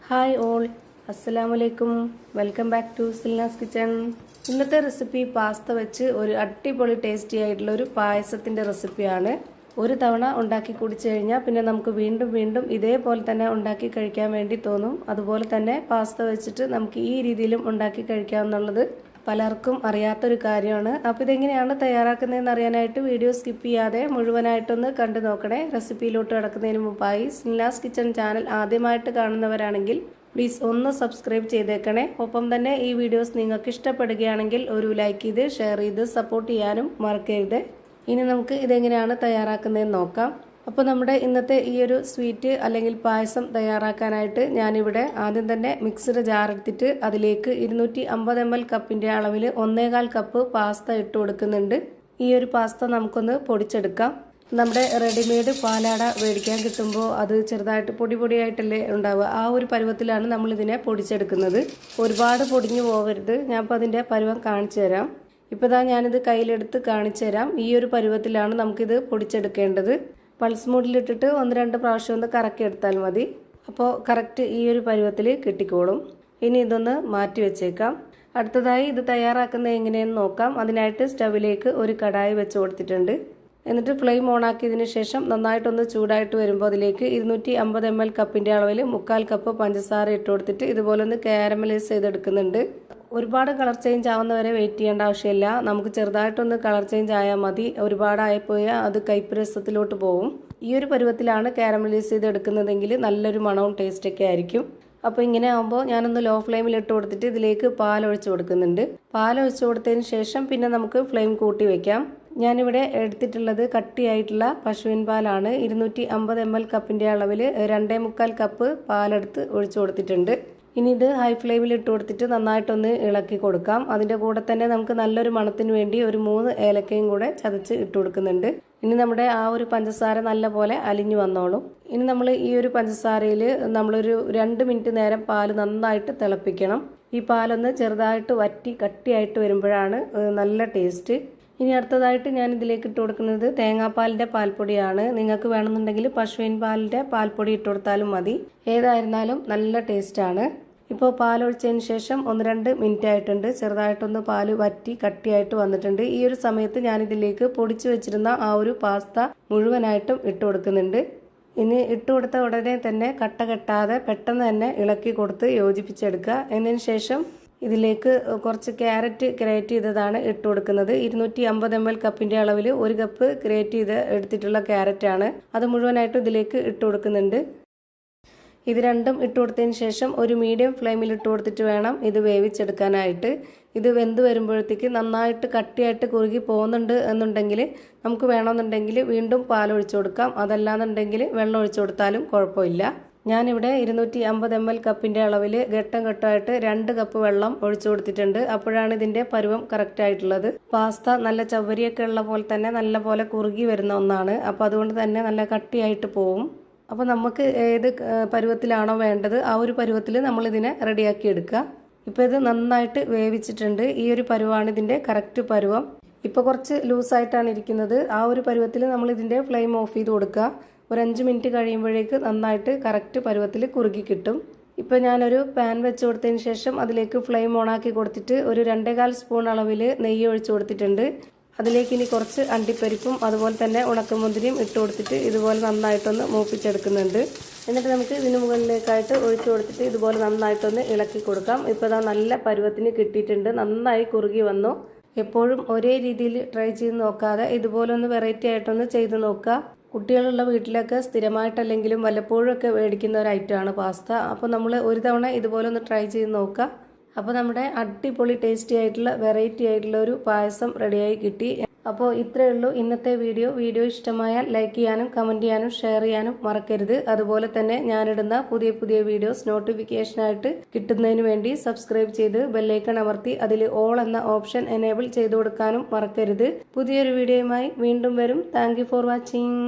Hi all, അസ്സലാമലൈക്കും. Welcome back to Silnas kitchen. ഇന്നത്തെ recipe pasta വെച്ച് ഒരു അടിപൊളി ടേസ്റ്റി ആയിട്ടുള്ള ഒരു പായസത്തിൻ്റെ റെസിപ്പിയാണ്. ഒരു തവണ ഉണ്ടാക്കി കുടിച്ചു കഴിഞ്ഞാൽ പിന്നെ നമുക്ക് വീണ്ടും വീണ്ടും ഇതേപോലെ തന്നെ ഉണ്ടാക്കി കഴിക്കാൻ വേണ്ടി തോന്നും. അതുപോലെ തന്നെ പാസ്ത വെച്ചിട്ട് നമുക്ക് ഈ രീതിയിലും ഉണ്ടാക്കി കഴിക്കാമെന്നുള്ളത് പലർക്കും അറിയാത്തൊരു കാര്യമാണ്. അപ്പോൾ ഇതെങ്ങനെയാണ് തയ്യാറാക്കുന്നതെന്ന് അറിയാനായിട്ട് വീഡിയോ സ്കിപ്പ് ചെയ്യാതെ മുഴുവനായിട്ടൊന്ന് കണ്ടു നോക്കണേ. റെസിപ്പിയിലോട്ട് കിടക്കുന്നതിന് മുമ്പായി സിൽനാസ് കിച്ചൺ ചാനൽ ആദ്യമായിട്ട് കാണുന്നവരാണെങ്കിൽ പ്ലീസ് ഒന്ന് സബ്സ്ക്രൈബ് ചെയ്തേക്കണേ. ഒപ്പം തന്നെ ഈ വീഡിയോസ് നിങ്ങൾക്ക് ഇഷ്ടപ്പെടുകയാണെങ്കിൽ ഒരു ലൈക്ക് ചെയ്ത് ഷെയർ ചെയ്ത് സപ്പോർട്ട് ചെയ്യാനും മറക്കരുത്. ഇനി നമുക്ക് ഇതെങ്ങനെയാണ് തയ്യാറാക്കുന്നതെന്ന് നോക്കാം. അപ്പോൾ നമ്മുടെ ഇന്നത്തെ ഈ ഒരു സ്വീറ്റ് അല്ലെങ്കിൽ പായസം തയ്യാറാക്കാനായിട്ട് ഞാനിവിടെ ആദ്യം തന്നെ മിക്സഡ് ജാർ എടുത്തിട്ട് അതിലേക്ക് 250 ml കപ്പിൻ്റെ അളവിൽ 1/4 കപ്പ് പാസ്ത ഇട്ട് കൊടുക്കുന്നുണ്ട്. ഈ ഒരു പാസ്ത നമുക്കൊന്ന് പൊടിച്ചെടുക്കാം. നമ്മുടെ റെഡിമെയ്ഡ് പാലാട മേടിക്കാൻ കിട്ടുമ്പോൾ അത് ചെറുതായിട്ട് പൊടിയായിട്ടല്ലേ ഉണ്ടാവുക. ആ ഒരു പരുവത്തിലാണ് നമ്മളിതിനെ പൊടിച്ചെടുക്കുന്നത്. ഒരുപാട് പൊടിഞ്ഞു പോകരുത്. ഞാനിപ്പോൾ അതിൻ്റെ പരുവം കാണിച്ചു തരാം. ഇപ്പോൾ ഞാനിത് കയ്യിലെടുത്ത് കാണിച്ചു തരാം. ഈ ഒരു പരുവത്തിലാണ് നമുക്കിത് പൊടിച്ചെടുക്കേണ്ടത്. പൾസ് മോഡിലിട്ടിട്ട് 1-2 പ്രാവശ്യം ഒന്ന് കറക്കി എടുത്താൽ മതി. അപ്പോൾ കറക്റ്റ് ഈ ഒരു പരുവത്തിൽ കിട്ടിക്കോളും. ഇനി ഇതൊന്ന് മാറ്റി വെച്ചേക്കാം. അടുത്തതായി ഇത് തയ്യാറാക്കുന്നത് എങ്ങനെയെന്ന് നോക്കാം. അതിനായിട്ട് സ്റ്റവിലേക്ക് ഒരു കടായി വെച്ച് കൊടുത്തിട്ടുണ്ട്. എന്നിട്ട് ഫ്ലെയിം ഓണാക്കിയതിന് ശേഷം നന്നായിട്ടൊന്ന് ചൂടായിട്ട് വരുമ്പോൾ അതിലേക്ക് 250 ml കപ്പിൻ്റെ അളവിൽ 1/4 കപ്പ് പഞ്ചസാര ഇട്ട് കൊടുത്തിട്ട് ഇതുപോലെ ഒന്ന് കാരമലൈസ് ചെയ്തെടുക്കുന്നുണ്ട്. ഒരുപാട് കളർ ചേഞ്ച് ആവുന്നവരെ വെയിറ്റ് ചെയ്യേണ്ട ആവശ്യമില്ല. നമുക്ക് ചെറുതായിട്ടൊന്ന് കളർ ചേഞ്ച് ആയാൽ മതി. ഒരുപാടായിപ്പോയാൽ അത് കയ്പ്പ് രസത്തിലോട്ട് പോകും. ഈ ഒരു പരുവത്തിലാണ് കാരമലൈസ് ചെയ്തെടുക്കുന്നതെങ്കിൽ നല്ലൊരു മണവും ടേസ്റ്റൊക്കെ ആയിരിക്കും. അപ്പോൾ ഇങ്ങനെ ആകുമ്പോൾ ഞാനൊന്ന് ലോ ഫ്ലെയിമിൽ ഇട്ട് കൊടുത്തിട്ട് ഇതിലേക്ക് പാലൊഴിച്ച് കൊടുക്കുന്നുണ്ട്. പാലൊഴിച്ച് കൊടുത്തതിന് ശേഷം പിന്നെ നമുക്ക് ഫ്ലെയിം കൂട്ടി വയ്ക്കാം. ഞാനിവിടെ എടുത്തിട്ടുള്ളത് കട്ടിയായിട്ടുള്ള പശുവിൻ പാലാണ്. 250 ml കപ്പിൻ്റെ അളവിൽ 2.25 കപ്പ് പാലെടുത്ത് ഒഴിച്ചു കൊടുത്തിട്ടുണ്ട്. ഇനി ഇത് ഹൈ ഫ്ലെയിമിൽ ഇട്ട് കൊടുത്തിട്ട് നന്നായിട്ടൊന്ന് ഇളക്കി കൊടുക്കാം. അതിൻ്റെ കൂടെ തന്നെ നമുക്ക് നല്ലൊരു മണത്തിന് വേണ്ടി ഒരു 3 ഏലക്കയും കൂടെ ചതച്ച് ഇട്ട് കൊടുക്കുന്നുണ്ട്. ഇനി നമ്മുടെ ആ ഒരു പഞ്ചസാര നല്ലപോലെ അലിഞ്ഞു വന്നോളും. ഇനി നമ്മൾ ഈ ഒരു പഞ്ചസാരയിൽ നമ്മളൊരു 2 മിനിറ്റ് നേരം പാല് നന്നായിട്ട് തിളപ്പിക്കണം. ഈ പാലൊന്ന് ചെറുതായിട്ട് വറ്റി കട്ടിയായിട്ട് വരുമ്പോഴാണ് നല്ല ടേസ്റ്റ്. ഇനി അടുത്തതായിട്ട് ഞാൻ ഇതിലേക്ക് ഇട്ട് കൊടുക്കുന്നത് തേങ്ങാപ്പാലിൻ്റെ പാൽപ്പൊടിയാണ്. നിങ്ങൾക്ക് വേണമെന്നുണ്ടെങ്കിൽ പശുവിൻ പാലിൻ്റെ പാൽപ്പൊടി ഇട്ട് കൊടുത്താലും മതി. ഏതായിരുന്നാലും നല്ല ടേസ്റ്റാണ്. ഇപ്പോൾ പാലൊഴിച്ചതിന് ശേഷം 1-2 മിനിറ്റ് ആയിട്ടുണ്ട്. ചെറുതായിട്ടൊന്ന് പാല് വറ്റി കട്ടിയായിട്ട് വന്നിട്ടുണ്ട്. ഈ ഒരു സമയത്ത് ഞാനിതിലേക്ക് പൊടിച്ചു വെച്ചിരുന്ന ആ ഒരു പാസ്ത മുഴുവനായിട്ടും ഇട്ട് കൊടുക്കുന്നുണ്ട്. ഇനി ഇട്ട് കൊടുത്ത ഉടനെ തന്നെ കട്ട കെട്ടാതെ പെട്ടെന്ന് തന്നെ ഇളക്കി കൊടുത്ത് യോജിപ്പിച്ചെടുക്കുക. എന്നതിന് ശേഷം ഇതിലേക്ക് കുറച്ച് ക്യാരറ്റ് ഗ്രേറ്റ് ചെയ്തതാണ് ഇട്ട് കൊടുക്കുന്നത്. 250 ml കപ്പിൻ്റെ അളവിൽ 1 കപ്പ് ഗ്രേറ്റ് ചെയ്ത് എടുത്തിട്ടുള്ള ക്യാരറ്റാണ്. അത് മുഴുവനായിട്ടും ഇതിലേക്ക് ഇട്ട് കൊടുക്കുന്നുണ്ട്. ഇത് രണ്ടും ഇട്ട് കൊടുത്തതിന് ശേഷം ഒരു മീഡിയം ഫ്ലെയിമിൽ ഇട്ട് കൊടുത്തിട്ട് വേണം ഇത് വേവിച്ചെടുക്കാനായിട്ട്. ഇത് വെന്ത് വരുമ്പോഴത്തേക്ക് നന്നായിട്ട് കട്ടിയായിട്ട് കുറുകി പോകുന്നുണ്ട് എന്നുണ്ടെങ്കിൽ നമുക്ക് വേണമെന്നുണ്ടെങ്കിൽ വീണ്ടും പാലൊഴിച്ചു കൊടുക്കാം. അതല്ലാന്നുണ്ടെങ്കിൽ വെള്ളം ഒഴിച്ചു കൊടുത്താലും കുഴപ്പമില്ല. ഞാനിവിടെ 250 ml കപ്പിൻ്റെ അളവിൽ ഘട്ടം ഘട്ടമായിട്ട് 2 കപ്പ് വെള്ളം ഒഴിച്ചു കൊടുത്തിട്ടുണ്ട്. അപ്പോഴാണ് ഇതിൻ്റെ പരുവം കറക്റ്റ് ആയിട്ടുള്ളത്. പാസ്ത നല്ല ചവ്വരിയൊക്കെ ഉള്ള പോലെ തന്നെ നല്ല പോലെ കുറുകി വരുന്ന ഒന്നാണ്. അപ്പോൾ അതുകൊണ്ട് തന്നെ നല്ല കട്ടിയായിട്ട് പോവും. അപ്പോൾ നമുക്ക് ഏത് പരുവത്തിലാണോ വേണ്ടത് ആ ഒരു പരുവത്തിൽ നമ്മളിതിനെ റെഡിയാക്കി എടുക്കുക. ഇപ്പോൾ ഇത് നന്നായിട്ട് വേവിച്ചിട്ടുണ്ട്. ഈ ഒരു പരുവാണ് ഇതിൻ്റെ കറക്റ്റ് പരുവം. ഇപ്പോൾ കുറച്ച് ലൂസായിട്ടാണ് ഇരിക്കുന്നത്. ആ ഒരു പരുവത്തിൽ നമ്മളിതിൻ്റെ ഫ്ലെയിം ഓഫ് ചെയ്ത് കൊടുക്കുക. ഒരു 5 മിനിറ്റ് കഴിയുമ്പോഴേക്ക് നന്നായിട്ട് കറക്റ്റ് പരുവത്തിൽ കുറുകി കിട്ടും. ഇപ്പോൾ ഞാനൊരു പാൻ വെച്ച് കൊടുത്തതിന് ശേഷം അതിലേക്ക് ഫ്ലെയിം ഓണാക്കി കൊടുത്തിട്ട് ഒരു 2.25 സ്പൂൺ അളവിൽ നെയ്യ് ഒഴിച്ച് കൊടുത്തിട്ടുണ്ട്. അതിലേക്ക് ഇനി കുറച്ച് അണ്ടിപ്പരിപ്പും അതുപോലെ തന്നെ ഉണക്കമുന്തിരിയും ഇട്ട് കൊടുത്തിട്ട് ഇതുപോലെ നന്നായിട്ടൊന്ന് മൂപ്പിച്ചെടുക്കുന്നുണ്ട്. എന്നിട്ട് നമുക്ക് ഇതിന് മുകളിലേക്കായിട്ട് ഒഴിച്ചു കൊടുത്തിട്ട് ഇതുപോലെ നന്നായിട്ടൊന്ന് ഇളക്കി കൊടുക്കാം. ഇപ്പോൾ നല്ല പരുവത്തിന് കിട്ടിയിട്ടുണ്ട്. നന്നായി കുറുകി വന്നു. എപ്പോഴും ഒരേ രീതിയിൽ ട്രൈ ചെയ്ത് നോക്കാതെ ഇതുപോലെ ഒന്ന് വെറൈറ്റി ആയിട്ടൊന്ന് ചെയ്ത് നോക്കുക. കുട്ടികളുള്ള വീട്ടിലൊക്കെ സ്ഥിരമായിട്ടല്ലെങ്കിലും വല്ലപ്പോഴും ഒക്കെ മേടിക്കുന്ന ഒരു ഐറ്റമാണ് പാസ്ത. അപ്പോൾ നമ്മൾ ഒരു തവണ ഇതുപോലെ ഒന്ന് ട്രൈ ചെയ്ത് നോക്കുക. അപ്പോൾ നമ്മുടെ അടിപൊളി ടേസ്റ്റി ആയിട്ടുള്ള വെറൈറ്റി ആയിട്ടുള്ള ഒരു പായസം റെഡിയായി കിട്ടി. അപ്പോൾ ഇത്രയേ ഉള്ളൂ ഇന്നത്തെ വീഡിയോ ഇഷ്ടമായാൽ ലൈക്ക് ചെയ്യാനും കമൻറ്റ് ചെയ്യാനും ഷെയർ ചെയ്യാനും മറക്കരുത്. അതുപോലെ തന്നെ ഞാനിടുന്ന പുതിയ വീഡിയോസ് നോട്ടിഫിക്കേഷനായിട്ട് കിട്ടുന്നതിന് വേണ്ടി സബ്സ്ക്രൈബ് ചെയ്ത് ബെല്ലൈക്കൺ അമർത്തി അതിൽ ഓൾ എന്ന ഓപ്ഷൻ എനേബിൾ ചെയ്ത് കൊടുക്കാനും മറക്കരുത്. പുതിയൊരു വീഡിയോയുമായി വീണ്ടും വരും. Thank you for watching.